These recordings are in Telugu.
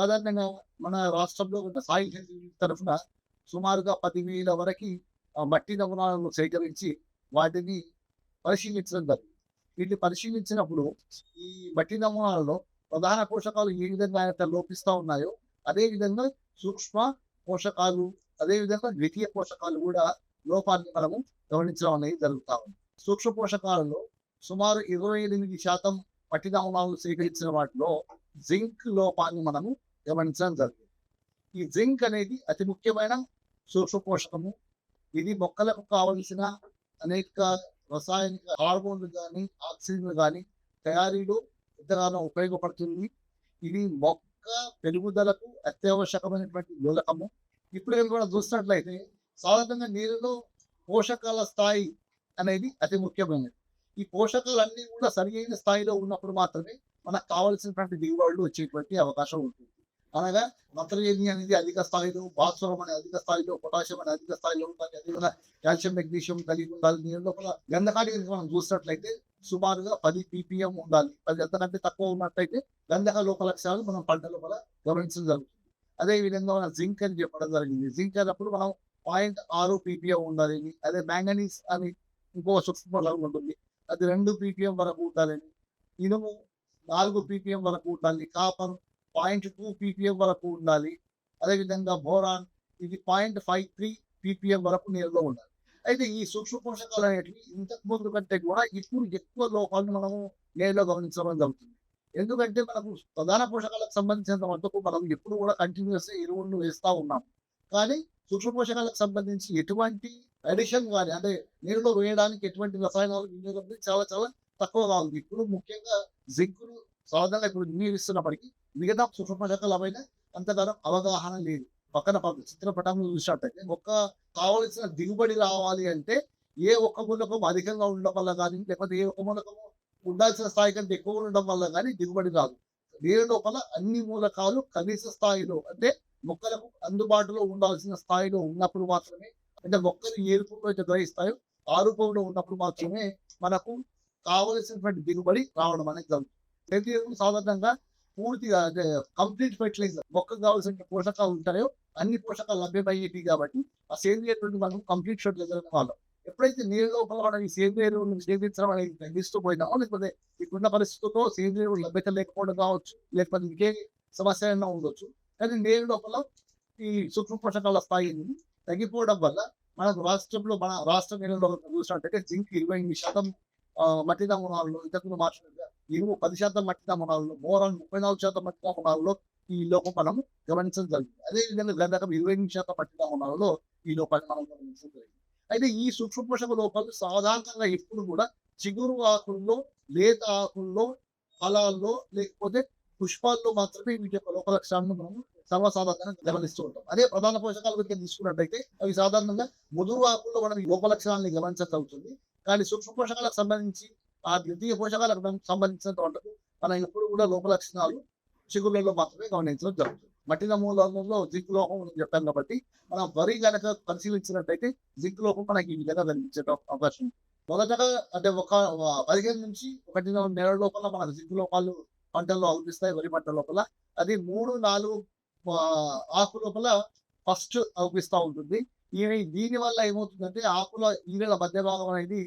సాధారణంగా మన రాష్ట్రంలో ఉన్న సాయిల్ హెల్త్ తరఫున సుమారుగా 10,000 వరకి మట్టి నమూనాలను సేకరించి వాటిని పరిశీలించడం జరిగింది. వీటిని పరిశీలించినప్పుడు ఈ మట్టి నమూనాలలో ప్రధాన పోషకాలు ఏ విధంగా అయితే లోపిస్తా ఉన్నాయో, అదే విధంగా సూక్ష్మ పోషకాలు, అదే విధంగా ద్వితీయ పోషకాలు కూడా లోపాన్ని మనము గమనించడం అనేది జరుగుతా ఉంది. సూక్ష్మ పోషకాలలో సుమారు 28% మట్టి నమూనాలు సేకరించిన వాటిలో జింక్ లోపాన్ని మనము గమనించడం జరిగింది. ఈ జింక్ అనేది అతి ముఖ్యమైన సూక్ష్మ పోషకము. ఇది మొక్కలకు కావలసిన అనేక రసాయనిక హార్మోన్లు కానీ, ఆక్సిజన్లు కానీ తయారీలో ఎంతగానో ఉపయోగపడుతుంది. ఇది మొక్క పెరుగుదలకు అత్యావశ్యకమైనటువంటి మూలకము. ఇప్పుడు కూడా చూసినట్లయితే సాధారణంగా నీరులో పోషకాల స్థాయి అనేది అతి ముఖ్యమైనది. ఈ పోషకాలన్నీ కూడా సరియైన స్థాయిలో ఉన్నప్పుడు మాత్రమే మనకు కావాల్సినటువంటి దిగుబడులు వచ్చేటువంటి అవకాశం ఉంటుంది. అనగా నత్రజని అనేది అధిక స్థాయిలో, భాస్వరం అనేది అధిక స్థాయిలో, పొటాషియం అనేది అధిక స్థాయిలో ఉండాలి. అదేవిధంగా కాల్షియం, మెగ్నీషియం కలిగి ఉండాలి. నీరు లోపల గంధకాన్ని మనం చూసినట్లయితే సుమారుగా 10 ppm ఉండాలి. అది ఎంతకంటే తక్కువ ఉన్నట్లయితే గంధక లోప లక్షణాలు మనం పంట లోపల గమనించడం జరుగుతుంది. అదే విధంగా మన జింక్ అని చెప్పడం జరిగింది. జింక్ అన్నప్పుడు మనం 0.6 ppm ఉండాలి. అదే మ్యాంగనీస్ అని ఇంకో సూక్ష్మ లవణం ఉంటుంది, అది 2 ppm వరకు ఉండాలని. ఇనుము 4 ppm వరకు ఉండాలి. కాపర్ 0.2 ppm వరకు ఉండాలి. అదేవిధంగా బోరాన్ ఇది 0.53 ppm వరకు నీరులో ఉండాలి. అయితే ఈ సూక్ష్మ పోషకాలు అనేటివి ఇంతకు ముందు కంటే కూడా ఇప్పుడు ఎక్కువ లోపాలను మనము నేరులో గమనించడం జరుగుతుంది. ఎందుకంటే మనకు ప్రధాన పోషకాలకు సంబంధించినంత మటుకు మనం ఎప్పుడు కూడా కంటిన్యూస్ ఎరువులను వేస్తా ఉన్నాం. కానీ సూక్ష్మ పోషకాలకు సంబంధించి ఎటువంటి అడిషన్ కానీ, అంటే నీరులో వేయడానికి ఎటువంటి రసాయనాలు వినియోగం చాలా చాలా తక్కువగా ఉంది. ఇప్పుడు ముఖ్యంగా జింకును సాధారణంగా ఇప్పుడు వినియోగిస్తున్నప్పటికీ మిగతా సూక్ష్మ పోషకాల పైన అంతగానో అవగాహన లేదు. పక్కన చిత్రపటంలో చూసినట్టయితే మొక్క కావలసిన దిగుబడి రావాలి అంటే ఏ ఒక్క మూలకం అధికంగా ఉండడం వల్ల కానీ, లేకపోతే ఏ ఒక్క మూలకము ఉండాల్సిన స్థాయి కంటే ఎక్కువ ఉండడం వల్ల కానీ దిగుబడి రాదు. దీని లోపల అన్ని మూలకాలు కనీస స్థాయిలో, అంటే మొక్కలకు అందుబాటులో ఉండాల్సిన స్థాయిలో ఉన్నప్పుడు మాత్రమే, అంటే మొక్కలు ఏ రూపంలో అయితే గ్రహిస్తాయో ఆ రూపంలో ఉన్నప్పుడు మాత్రమే మనకు కావలసినటువంటి దిగుబడి రావడం అనేది జరుగుతుంది. సేంద్రియ ఎరువులు సాధారణంగా పూర్తిగా, అంటే కంప్లీట్ ఫెర్టిలైజర్, మొక్కకు కావాల్సిన పోషకాలు ఉంటాయో అన్ని పోషకాలు లభ్యమయ్యేవి కాబట్టి ఆ సేంద్రియ ఎరువులు మనం కంప్లీట్ ఫెర్టిలైజర్ వాళ్ళం. ఎప్పుడైతే నీళ్ళ లోపల మనం ఈ సేంద్రియ ఎరువులను సేకరించడం అనేది తగ్గిస్తూ పోయినామో, లేకపోతే ఇప్పుడున్న పరిస్థితుల్లో సేంద్రియ ఎరువులు లభ్యత లేకపోవడం కావచ్చు, లేకపోతే ఇంకే సమస్య అయినా ఉండొచ్చు. కానీ నీళ్ళ లోపల ఈ సూక్ష్మ పోషకాల స్థాయి తగ్గిపోవడం వల్ల మనకు రాష్ట్రంలో, మన రాష్ట్ర నీళ్ళలో చూసినట్టయితే జింక్ 28% మట్టి నమూనాల్లో, ఇంతకు మార్చినట్టుగా ఇనుము 10% మట్టి నమూనాల్లో, బోరాన్ 34% మట్టి నమూనాల్లో ఈ లోపం మనం గమనించడం జరిగింది. అదేవిధంగా గంధకం 28% మట్టి నమూనాల్లో ఈ లోపాన్ని మనం గమనించడం జరిగింది. అయితే ఈ సూక్ష్మ పోషక లోపాలు సాధారణంగా ఎప్పుడు కూడా చిగురు ఆకుల్లో, లేత ఆకుల్లో, ఫలాల్లో, లేకపోతే పుష్పాల్లో మాత్రమే వీటి యొక్క లోప లక్షణాలను మనం సర్వసాధారణంగా గమనిస్తూ ఉంటాం. అదే ప్రధాన పోషకాల గురించి తీసుకున్నట్టయితే అవి సాధారణంగా ముదురు ఆకుల్లో మనం ఈ లోప లక్షణాలని గమనించగలుగుతుంది. కానీ సూక్ష్మ పోషకాలకు సంబంధించి, ఆ ద్వితీయ పోషకాలకు సంబంధించినంత వరకు మనం ఎప్పుడు కూడా లోప లక్షణాలు చిగుళ్ళలో మాత్రమే గమనించడం జరుగుతుంది. మట్టి నమూనాలలో జింక్ లోపం చెప్పాను కాబట్టి మనం వరి కనుక పరిశీలించినట్టయితే జింక్ లోపం మనకి ఈ విధంగా కనిపించే అవకాశం. మొదటగా అంటే ఒక 15 నుంచి 1 నెలల లోపల మనకు జింక్ లోపాలు పంటల్లో అవుపిస్తాయి. వరి పంట లోపల అది 3-4 ఆకు లోపల ఫస్ట్ అవుపిస్తూ ఉంటుంది. దీని వల్ల ఏమవుతుందంటే ఆకుల ఈగల మధ్య భాగం అనేది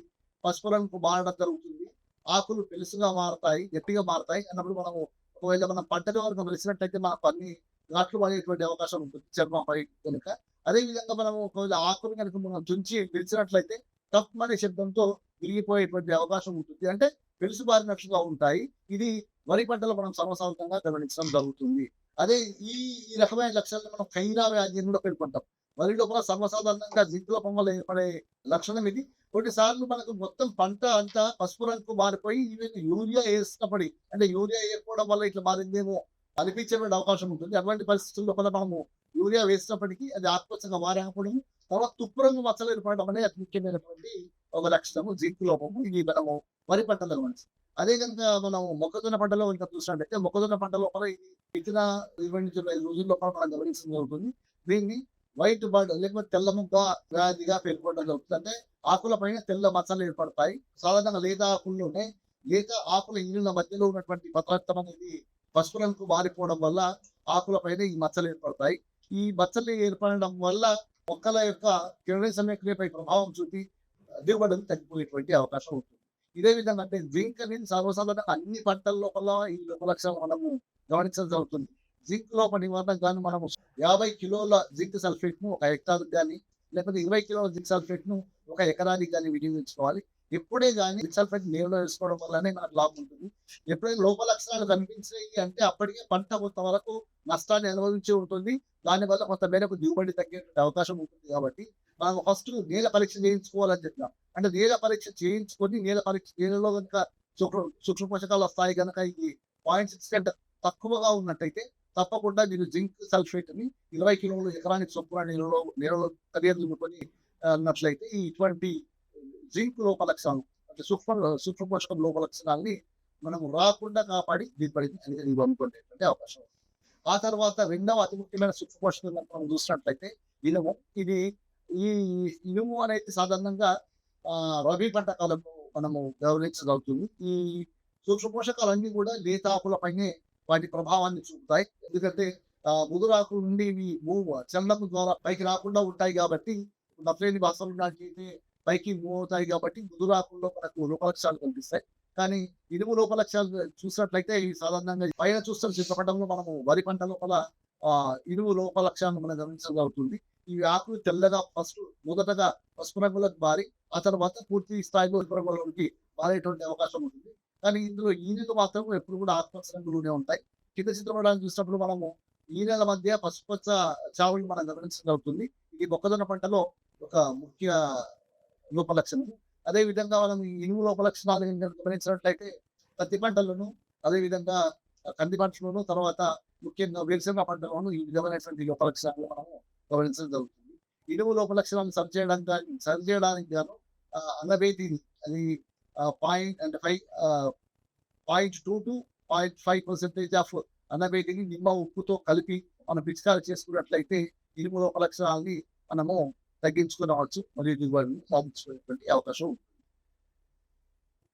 పసుపు రంగు మారడం జరుగుతుంది. ఆకులు పెలుసుగా మారతాయి, గట్టిగా మారతాయి అన్నప్పుడు మనము ఒకవేళ మనం పంటలో వరకు వెలిసినట్టయితే మనకు అన్ని ఘాట్లు పడేటువంటి అవకాశం ఉంటుంది చర్మంపై కనుక. అదేవిధంగా మనము ఒకవేళ ఆకులు కనుక మనం తుంచి విరిచినట్లయితే టప్ అనే శబ్దంతో విరిగిపోయేటువంటి అవకాశం ఉంటుంది. అంటే పెలుసు బారినట్లుగా ఉంటాయి. ఇది వరి పంటలో మనం సర్వసాధారణంగా గమనించడం జరుగుతుంది. అదే ఈ ఈ రకమైన లక్షణాలను మనం కైరా వ్యాధి కూడా పేర్కొంటాం. వరి లోపల సర్వసాధారణంగా జింక్ లోపం వల్ల ఏర్పడే లక్షణం ఇది. కొన్నిసార్లు మనకు మొత్తం పంట అంతా పసుపు రంగు మారిపోయి ఈవెన్ యూరియా వేసినప్పటి, అంటే యూరియా వేయకపోవడం వల్ల ఇట్లా మారిందేమో అనిపించేటువంటి అవకాశం ఉంటుంది. అటువంటి పరిస్థితుల్లో కూడా మనము యూరియా వేసినప్పటికీ అది ఆకుపచ్చగా మారకపోవడం, తర్వాత తుప్పు రంగు మచ్చలు ఏర్పడడం అనేది అతి ముఖ్యమైనటువంటి ఒక లక్షణము జింక్ లోపము. ఇది మనము వరి పంటలో గమనిస్తాం. అదే కనుక మనం మొక్కజొన్న పంటలో ఇంకా చూసినట్టయితే మొక్కజొన్న పంట లోపల ఇది ఇతర 25 రోజుల లోపల మనం గమనించడం జరుగుతుంది. దీన్ని వైట్ బర్డ్ లేకపోతే తెల్ల ముగ్గ వ్యాధిగా పేర్కొనడం జరుగుతుంది. అంటే ఆకుల పైన తెల్ల మచ్చలు ఏర్పడతాయి. సాధారణంగా లేత ఆకుల్లోనే లేత ఆకుల ఇండ్ల మధ్యలో ఉన్నటువంటి పదార్థం అనేది పసుపు రంగు మారిపోవడం వల్ల ఆకుల పైన ఈ మచ్చలు ఏర్పడతాయి. ఈ మచ్చలు ఏర్పడడం వల్ల మొక్కల యొక్క కిరణ సమీకరణపై ప్రభావం చూపి దిగుబడులు తగ్గిపోయేటువంటి అవకాశం ఉంటుంది. ఇదే విధంగా అంటే జింక్ అనేది సర్వసాధారణంగా అన్ని పంటల లోపల ఈ లోప లక్షణం మనము గమనించడం జరుగుతుంది. జింక్ లోప నివారణకు గాను మనము 50 కిలోల జింక్ సల్ఫేట్ ను ఒక హెక్టార్‌కి గాని, లేకపోతే 20 కిలోల జింక్ సల్ఫేట్ ను ఒక ఎకరానికి గాని వినియోగించుకోవాలి. ఎప్పుడే గాని జింక్ సల్ఫేట్ నేలలో వేసుకోవడం వల్లనే మనకు లాభం ఉంటుంది. ఎప్పుడైనా లోప లక్షణాలు కనిపించాయి అంటే అప్పటికే పంట కొంతవరకు నష్టాన్ని అనుభవించి ఉంటుంది. దానివల్ల కొంత మేరకు దిగుబడి తగ్గేటువంటి అవకాశం ఉంటుంది కాబట్టి మనం ఫస్ట్ నేల పరీక్ష చేయించుకోవాలని చెప్పినాం. అంటే నేల పరీక్ష చేయించుకొని నేలలో గనుక సూక్ష్మ పోషకాల స్థాయి గనక ఈ 0.6 కంటే తక్కువగా ఉన్నట్టయితే తప్పకుండా మీరు జింక్ సల్ఫేట్‌ని 20 కిలోలు ఎకరానికి చొప్పున నీళ్ళలో కలియదునుకొని అన్నట్లయితే ఇటువంటి జింక్ లోప లక్షణాలు అంటే సూక్ష్మ పోషకం లోప లక్షణాల్ని మనం రాకుండా కాపాడి దిగుబడిని ఇవ్వనుకునేటువంటి అవకాశం ఉంది. ఆ తర్వాత రెండవ అతి ముఖ్యమైన సూక్ష్మ పోషకం గనుక మనం చూసినట్లయితే ఇనుము. ఈ ఇనుము అనేది సాధారణంగా రబీ పంట కాలంలో మనము గమనించగలుగుతుంది. ఈ సూక్ష్మ పోషకాలన్నీ కూడా లేత ఆకులపైనే వాటి ప్రభావాన్ని చూపుతాయి. ఎందుకంటే ముదురాకుల నుండి ఇవి చలనం ద్వారా పైకి రాకుండా ఉంటాయి కాబట్టి నత్రజని భాస్వరం లాంటివి పైకి మూవ్ అవుతాయి కాబట్టి ముదురాకుల్లో మనకు లోపలక్షణాలు కనిపిస్తాయి. కానీ ఇనుము లోపలక్షణాలు చూసినట్లయితే ఇవి సాధారణంగా పైన చూస్తున్న చిత్రపటంలో మనము వరి పంట లోపల ఇనుము లోపలక్షణాలను మనం గమనించగలుగుతుంది. ఈ ఆకులు తెల్లగా మొదటగా పసుపు రంగులోకి మారి ఆ తర్వాత పూర్తి స్థాయిలో ఎరుపు రంగులోకి మారేటువంటి అవకాశం ఉంటుంది. కానీ ఇందులో ఈనెలు మాత్రం ఎప్పుడు కూడా ఆకుపచ్చ రంగులోనే ఉంటాయి. కింద చిత్రపటాన్ని చూసినప్పుడు మనము ఈనెల మధ్య పసుపచ్చ చావుని మనం గమనించగలుగుతుంది. ఇది మొక్కజొన్న పంటలో ఒక ముఖ్య లోప లక్షణం. అదే విధంగా మనం ఈ ఇనుము లోప లక్షణాలను గమనించినట్లయితే పత్తి పంటలను, అదే విధంగా కంది పంటలోను, తర్వాత ముఖ్యంగా వేరుశెనగ పంటలోను ఈ విధమైనటువంటి లోప లక్షణాలను మనము గమనించడం జరుగుతుంది. ఇనుము లోప లక్షణాలను సరిచేయడానికి గాను అనబేటిని అది 0.2 to 0.5% ఆఫ్ అనబేటిని నిమ్మ ఉప్పుతో కలిపి మనం పిచికారీ చేసుకున్నట్లయితే ఇనుము లోప లక్షణాలని మనము తగ్గించుకోవచ్చు మరియు దిగుబడిని సాధించుకునేటువంటి అవకాశం ఉంది.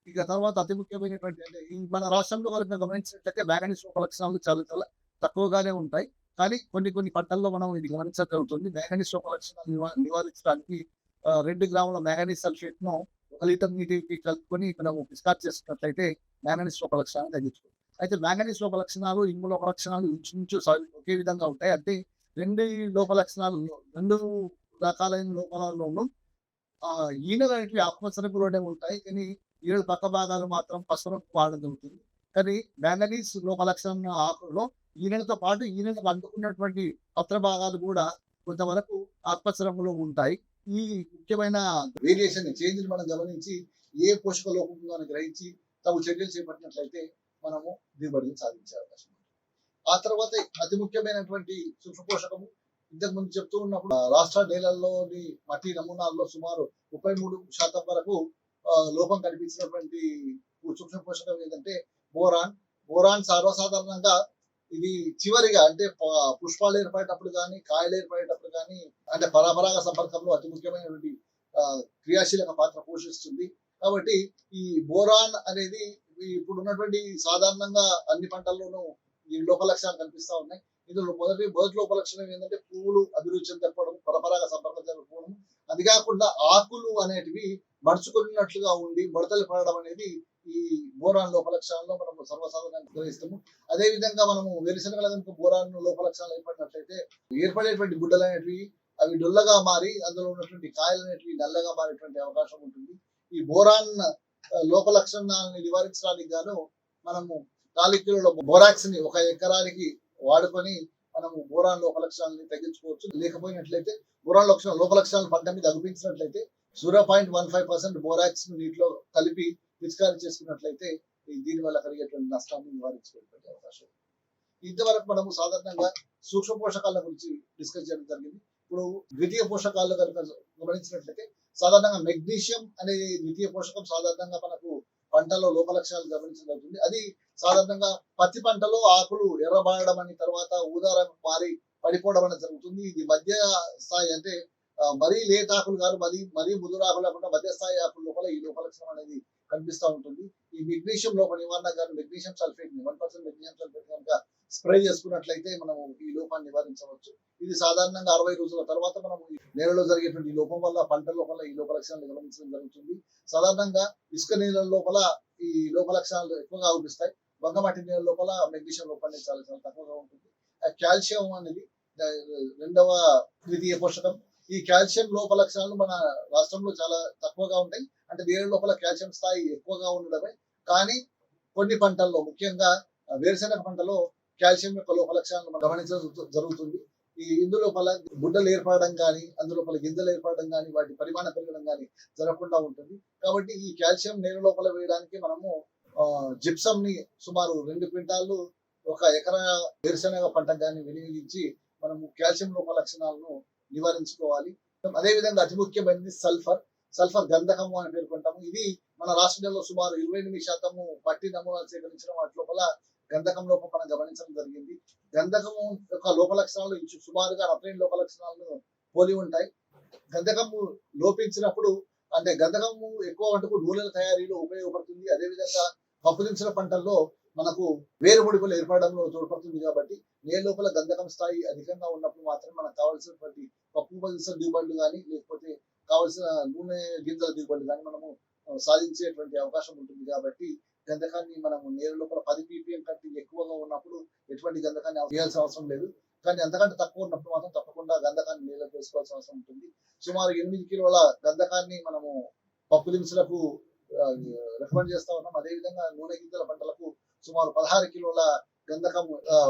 ఇక తర్వాత అతి ముఖ్యమైనటువంటి అంటే ఈ మన రాష్ట్రంలో కనుక గమనించినట్లయితే మ్యాంగనీస్ లోప లక్షణాలు చాలా తక్కువగానే ఉంటాయి. కానీ కొన్ని పంటల్లో మనం ఇది గమనించడం జరుగుతుంది. మ్యాంగనీస్ లోప లక్షణాలు నివారించడానికి 2 గ్రాముల మ్యాంగనీస్ సల్ఫేట్‌ను 1 లీటర్ నీటికి కలుపుకొని మనము పిచికారీ చేసుకున్నట్లయితే మ్యాంగనీస్ లోప లక్షణాలను తగ్గించుకోవచ్చు. అయితే మ్యాంగనీస్ లోప లక్షణాలు, ఇనుము లోప లక్షణాలు ఇంచుమించు ఒకే విధంగా ఉంటాయి. అంటే 2 లోప లక్షణాలలో 2 రకాలైన లోపాలలోనూ ఈనెలు అనేటివి ఆకుపచ్చ రంగులోనే ఉంటాయి. కానీ ఈనెల పక్క భాగాలు మాత్రం పసుపు రంగు వాడడం జరుగుతుంది. కానీ మ్యాంగనీస్ లోప లక్షణం ఆకుల్లో ఈనెలతో పాటు ఈనెలకు అంటుకున్నటువంటి పత్ర భాగాలు కూడా కొంతవరకు ఆకుపచ్చ రంగులో ఉంటాయి. ఈ ముఖ్యమైన వేరియేషన్ చేంజ్‌ని మనం గమనించి ఏ పోషక లోపం ఉందో అని గ్రహించి తగు చర్యలు చేపట్టినట్లయితే మనము దిగుబడిని సాధించే అవకాశం ఉంది. ఆ తర్వాత అతి ముఖ్యమైనటువంటి సూక్ష్మ పోషకము ఇంతకు ముందు చెప్తూ ఉన్నప్పుడు రాష్ట్ర నేలల్లోని మట్టి నమూనాల్లో సుమారు 33% వరకు లోపం కనిపించినటువంటి సూక్ష్మ పోషకం ఏంటంటే బోరాన్. బోరాన్ సర్వసాధారణంగా ఇది చివరిగా అంటే పుష్పాలు ఏర్పడేటప్పుడు కానీ, కాయలు ఏర్పడేటప్పుడు కానీ అంటే పరపరాగ సంపర్కంలో అతి ముఖ్యమైనటువంటి క్రియాశీలక పాత్ర పోషిస్తుంది. కాబట్టి ఈ బోరాన్ అనేది ఇప్పుడు ఉన్నటువంటి సాధారణంగా అన్ని పంటల్లోనూ ఈ లోప లక్షణాలు కనిపిస్తా ఉన్నాయి. ఇందులో మొదటి లోప లక్షణం ఏంటంటే పువ్వులు అభివృద్ధి చెందకపోవడం, పరపరాగ సంపర్కం జరగకపోవడం. అది కాకుండా ఆకులు అనేటివి మడుచుకున్నట్లుగా ఉండి ముడతలు పడడం అనేది ఈ బోరాన్ లోప లక్షణాల్లో మనం సర్వసాధారణంగా గ్రహిస్తాము. అదే విధంగా మనము వేరుశనగల కనుక బోరాన్ లోప లక్షణాలు ఏర్పడినట్లయితే ఏర్పడేటువంటి గుడ్డలు అనేటివి అవి డొల్లగా మారి అందులో ఉన్నటువంటి కాయలు అనేటివి నల్లగా మారేటువంటి అవకాశం ఉంటుంది. ఈ బోరాన్ లోప లక్షణాలను నివారించడానికి గాను మనము 4 కిలోల బోరాక్స్ ని ఒక ఎకరానికి వాడుకొని మనము బోరాన్ లోప లక్షణాలని తగ్గించుకోవచ్చు. లేకపోయినట్లయితే బోరాన్ లోప లక్షణాలు పంట మీద అగుపించినట్లయితే 0.15% బోరాక్స్ ను నీటిలో కలిపి పిచికారీ చేసుకున్నట్లయితే దీనివల్ల కలిగేటువంటి నష్టాన్ని నివారించుకునేటువంటి అవకాశం. ఇంతవరకు మనము సాధారణంగా సూక్ష్మ పోషకాల గురించి డిస్కస్ చేయడం జరిగింది. ఇప్పుడు ద్వితీయ పోషకాలు కనుక గమనించినట్లయితే సాధారణంగా మెగ్నీషియం అనే ద్వితీయ పోషకం సాధారణంగా మనకు పంటలో లోప లక్షణాలు గమనించగలుగుతుంది. అది సాధారణంగా పత్తి పంటలో ఆకులు ఎర్రబారడం అని తర్వాత ఊదారంగు మారి పడిపోవడం అనేది జరుగుతుంది. ఇది మధ్య స్థాయి అంటే మరీ లేత ఆకులు కాదు, మరీ ముదురు ఆకులు లేకుండా మధ్య స్థాయి ఆకుల లోపల ఈ లోప లక్షణం అనేది కనిపిస్తూ ఉంటుంది. ఈ మెగ్నీషియం లోప నివారణ కానీ మెగ్నీషియం సల్ఫేట్ 1% మెగ్నీషియం సల్ఫేట్ కనుక స్ప్రే చేసుకున్నట్లయితే మనం ఈ లోపాన్ని నివారించవచ్చు. ఇది సాధారణంగా 60 రోజుల తర్వాత మనం నేలలో జరిగేటువంటి ఈ లోపం వల్ల పంట లోపల ఈ లోప లక్షణాలు గమనించడం జరుగుతుంది. సాధారణంగా ఇసుక నీళ్ళ లోపల ఈ లోప లక్షణాలు ఎక్కువగా అవుపిస్తాయి. బంకమట్టి నీళ్ళ లోపల మెగ్నీషియం లోపం అనేది చాలా చాలా తక్కువగా ఉంటుంది. కాల్షియం అనేది రెండవ ద్వితీయ పోషకం. ఈ కాల్షియం లోప లక్షణాలు మన రాష్ట్రంలో చాలా తక్కువగా ఉంటాయి. అంటే నీళ్ళ లోపల కాల్షియం స్థాయి ఎక్కువగా ఉండడమే. కానీ కొన్ని పంటల్లో ముఖ్యంగా వేరుశెనగ పంటలో కాల్షియం యొక్క లోప లక్షణాలను మనం గమనించడం జరుగుతుంది. ఈ ఇందులోపల గుడ్డలు ఏర్పడడం కానీ అందులోపల గింజలు ఏర్పడడం కానీ వాటి పరిమాణం పెరగడం కానీ జరగకుండా ఉంటుంది. కాబట్టి ఈ కాల్షియం నేల లోపల వేయడానికి మనము జిప్సమ్ ని సుమారు 2 క్వింటాళ్ళు ఒక ఎకరా వేరుశెనగ పంటకు కానీ వినియోగించి మనము కాల్షియం లోప లక్షణాలను నివారించుకోవాలి. అదేవిధంగా అతి ముఖ్యమైనది సల్ఫర్ గంధకము అని పేర్కొంటాము. ఇది మన రాష్ట్రంలో సుమారు 28% మట్టి నమూనాలు సేకరించడం వాటి లోపల గంధకం లోపం మనం గమనించడం జరిగింది. గంధకము యొక్క లోప లక్షణాలు సుమారుగా రసాయన లోప లక్షణాలను పోలి ఉంటాయి. గంధకము లోపించినప్పుడు అంటే గంధకము ఎక్కువ మటుకు నూనెల తయారీలో ఉపయోగపడుతుంది. అదేవిధంగా పప్పు దినుసుల పంటల్లో మనకు వేరుముడిపులు ఏర్పడడంలో తోడ్పడుతుంది. కాబట్టి నేల లోపల గంధకం స్థాయి అధికంగా ఉన్నప్పుడు మాత్రమే మనకు కావాల్సినటువంటి పప్పు దినుసుల దిగుబడులు కానీ లేకపోతే కావలసిన నూనె గింజల దిగుబడులు కానీ మనము సాధించేటువంటి అవకాశం ఉంటుంది. కాబట్టి గంధకాన్ని మనము నేల లోపల 10 ppm కంటే ఎక్కువగా ఉన్నప్పుడు ఎటువంటి గంధకాన్ని వేయాల్సిన అవసరం లేదు. కానీ అంతకంటే తక్కువ ఉన్నప్పుడు మాత్రం తప్పకుండా గంధకాన్ని నేలకు వేసుకోవాల్సిన అవసరం ఉంటుంది. సుమారు 8 కిలోల గంధకాన్ని మనము పప్పు దినుసులకు రికమెండ్ చేస్తా ఉన్నాం. అదేవిధంగా నూనె గింజల పంటలకు సుమారు 16 కిలోల గంధకం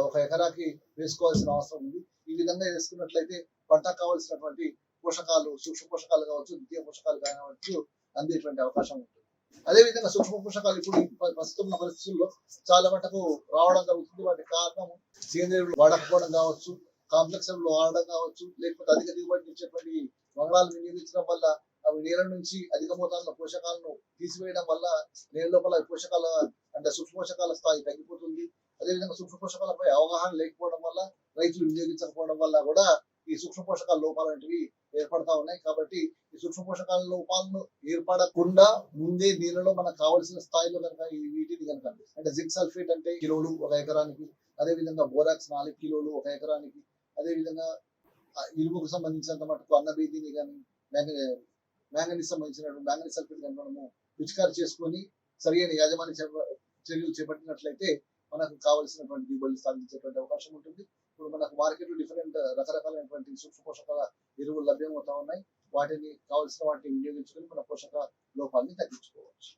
ఒక ఎకరాకి వేసుకోవాల్సిన అవసరం ఉంది. ఈ విధంగా వేసుకున్నట్లయితే పంటకు కావాల్సినటువంటి పోషకాలు సూక్ష్మ పోషకాలు కావచ్చు ద్వితీయ పోషకాలు కావచ్చు అందేటువంటి అవకాశం ఉంటుంది. అదేవిధంగా సూక్ష్మ పోషకాలు ఇప్పుడు ప్రస్తుతం ఉన్న పరిస్థితుల్లో చాలా మటుకు రావడం జరుగుతుంది. వాటి కారణం సేంద్రియ వాడకపోవడం కావచ్చు, కాంప్లెక్స్ వాడడం కావచ్చు, లేకపోతే అధిక దిగుబడి ఇచ్చేటువంటి వంగడాలు వినియోగించడం వల్ల అవి నేల నుంచి అధిక మోతాదులో పోషకాలను తీసివేయడం వల్ల నేల లోపల పోషకాల అంటే సూక్ష్మ పోషకాల స్థాయి తగ్గిపోతుంది. అదేవిధంగా సూక్ష్మ పోషకాలపై అవగాహన లేకపోవడం వల్ల రైతులు వినియోగించకపోవడం వల్ల కూడా ఈ సూక్ష్మ పోషకాల లోపాలు అనేవి ఏర్పడతా ఉన్నాయి. కాబట్టి ఈ సూక్ష్మ పోషకాల లోపాలను ఏర్పడకుండా ముందే నీళ్ళలో మనకు కావాల్సిన స్థాయిలో కనుక వీటిని కనుక అంటే జింక్ సల్ఫేట్ అంటే కిలోలు ఒక ఎకరానికి, అదేవిధంగా బోరాక్స్ 4 కిలోలు ఒక ఎకరానికి, అదేవిధంగా ఇనుముకు సంబంధించినంత మటుకు అన్నబీదిని కానీ మ్యాంగనీస్ సంబంధించినటువంటి మ్యాంగనీస్ సల్ఫేట్ కానీ మనము పిచికారి చేసుకొని సరైన యాజమాన్య చర్యలు చేపట్టినట్లయితే మనకు కావలసినటువంటి దిగుబడులు సాధించేటువంటి అవకాశం ఉంటుంది. ఇప్పుడు మనకు మార్కెట్లో డిఫరెంట్ రకరకాలైనటువంటి సూక్ష్మ పోషకాల ఎరువులు లభ్యమవుతా ఉన్నాయి. వాటిని కావలసిన వాటిని వినియోగించుకొని మన పోషక లోపాలని తగ్గించుకోవచ్చు.